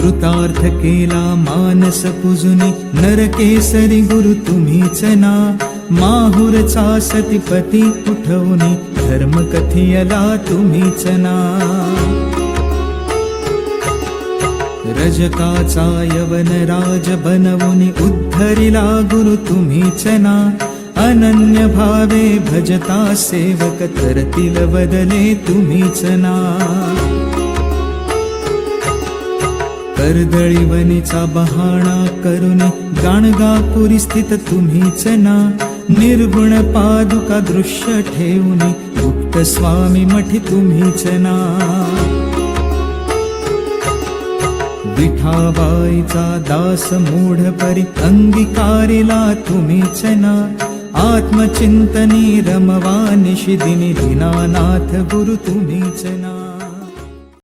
कृतार्थ केला मानस पुजुनी नरकेसरी गुरु तुम्हीच ना माहुरचा सतीपती उठवूनी धर्म कथियला तुम्हीच ना रजकाचा यवन राज बनवूनी उद्धरिला गुरु तुम्हीच ना अनन्य भावे भजता सेवक तरतील बदले तुम्हीच ना कर्दळीवनीचा बहाणा करून गाणगापुरी स्थित तुम्हीच ना निर्गुण पादुका दृश्य ठेवूनी गुप्त स्वामी मठी तुम्हीच ना विठाबाईचा दास मूढ परी अंगीकारिला तुम्हीच ना आत्मचिंतनी रमवा निशिदिनी दीनानाथ गुरु तुम्हीच ना